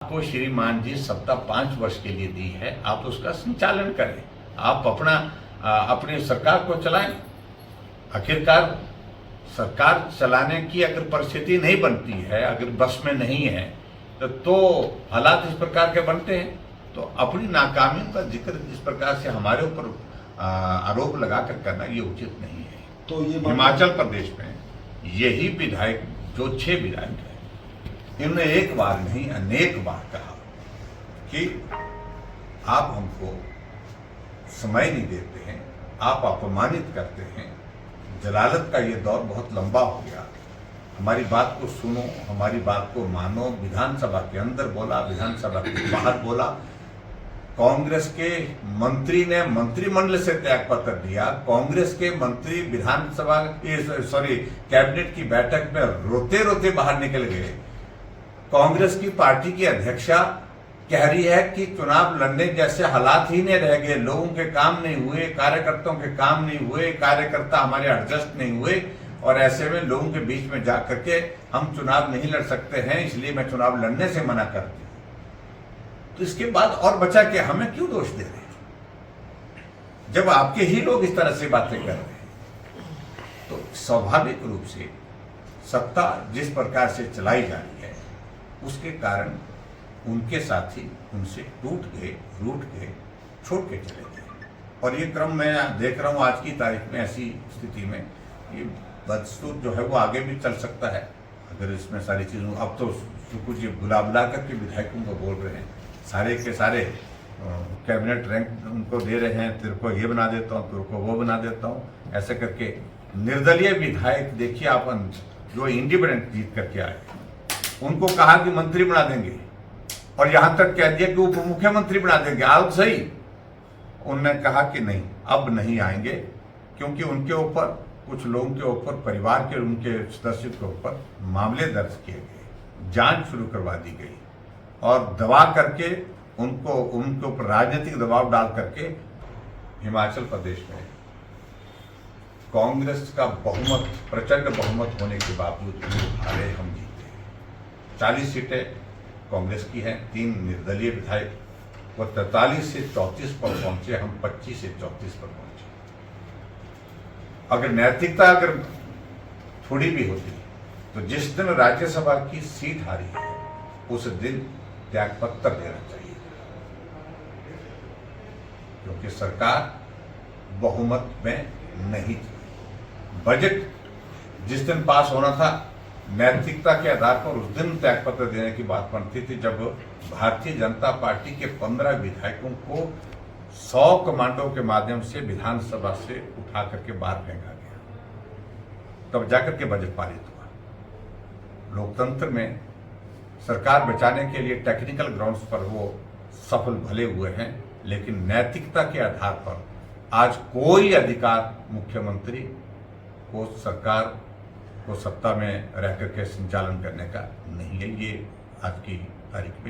आपको श्रीमान जी सत्ता 5 वर्ष के लिए दी है, आप उसका संचालन करें, आप अपनी सरकार को चलाएं। आखिरकार सरकार चलाने की अगर परिस्थिति नहीं बनती है, अगर बस में नहीं है, तो हालात इस प्रकार के बनते हैं। तो अपनी नाकामियों का जिक्र इस प्रकार से हमारे ऊपर आरोप लगाकर करना ये उचित नहीं है। तो ये हिमाचल प्रदेश में यही विधायक, जो 6 विधायक हैं, इन्होंने एक बार नहीं अनेक बार कहा कि आप हमको समय नहीं देते हैं, आप अपमानित करते हैं, जलालत का ये दौर बहुत लंबा हो गया, हमारी बात को सुनो, हमारी बात को मानो। विधानसभा के अंदर बोला, विधानसभा के बाहर बोला। कांग्रेस के मंत्री ने मंत्रिमंडल से त्यागपत्र दिया, कांग्रेस के मंत्री कैबिनेट की बैठक में रोते रोते बाहर निकल गए। कांग्रेस की पार्टी की अध्यक्षा कह रही है कि चुनाव लड़ने जैसे हालात ही नहीं रह गए, लोगों के काम नहीं हुए, कार्यकर्ताओं के काम नहीं हुए, कार्यकर्ता हमारे एडजस्ट नहीं हुए, और ऐसे में लोगोमें बीच में जाकर के हम चुनाव नहीं लड़ सकते हैं, इसलिए मैं चुनाव लड़ने से मना करती हूं। तो इसके बाद और बचा के हमें क्यों दोष दे रहे हैं, जब आपके ही लोग इस तरह से बातें कर रहे हैं। तो स्वाभाविक रूप से सत्ता जिस प्रकार से चलाई जा रही है, उसके कारण उनके साथी उनसे टूट गए, रूठ गए, छोड़ के चले गए। और ये क्रम मैं देख रहा हूं आज की तारीख में, ऐसी स्थिति में ये बदस्तूर जो है वो आगे भी चल सकता है अगर इसमें सारी चीज़ों। अब तो कुछ बुला बुला करके विधायकों को बोल रहे हैं, सारे के सारे कैबिनेट रैंक उनको दे रहे हैं, तेरे को ये बना देता हूँ, तेरे को वो बना देता हूँ, ऐसे करके। निर्दलीय विधायक देखिए आप, जो इंडिपेंडेंट जीत करके आए, उनको कहा कि मंत्री बना देंगे, और यहां तक कह दिया कि उप मुख्यमंत्री बना देंगे, आओ सही। उन्होंने कहा कि नहीं, अब नहीं आएंगे, क्योंकि उनके ऊपर, कुछ लोगों के ऊपर, परिवार के उनके सदस्यों के ऊपर मामले दर्ज किए गए, जांच शुरू करवा दी गई, और दबा करके उनके ऊपर राजनीतिक दबाव डाल करके हिमाचल प्रदेश में कांग्रेस का बहुमत, प्रचंड बहुमत होने के बावजूद हारे, हम जीते। 40 सीटें कांग्रेस की हैं, 3 निर्दलीय विधायक, वो 43 से 34 पर पहुंचे, हम 25 से 34 पर पहुंचे। अगर नैतिकता अगर थोड़ी भी होती, तो जिस दिन राज्यसभा की सीट हारी है, उस दिन त्यागपत्र देना चाहिए, क्योंकि सरकार बहुमत में नहीं थी। बजट जिस दिन पास होना था, नैतिकता के आधार पर उस दिन त्यागपत्र देने की बात बनती थी, जब भारतीय जनता पार्टी के 15 विधायकों को 100 कमांडो के माध्यम से विधानसभा से उठा करके बाहर फेंका गया, तब जाकर के बजट पारित हुआ। लोकतंत्र में सरकार बचाने के लिए टेक्निकल ग्राउंड्स पर वो सफल भले हुए हैं, लेकिन नैतिकता के आधार पर आज कोई अधिकार मुख्यमंत्री को, सरकार को सत्ता में रह करके संचालन करने का नहीं है। ये आज की तारीख में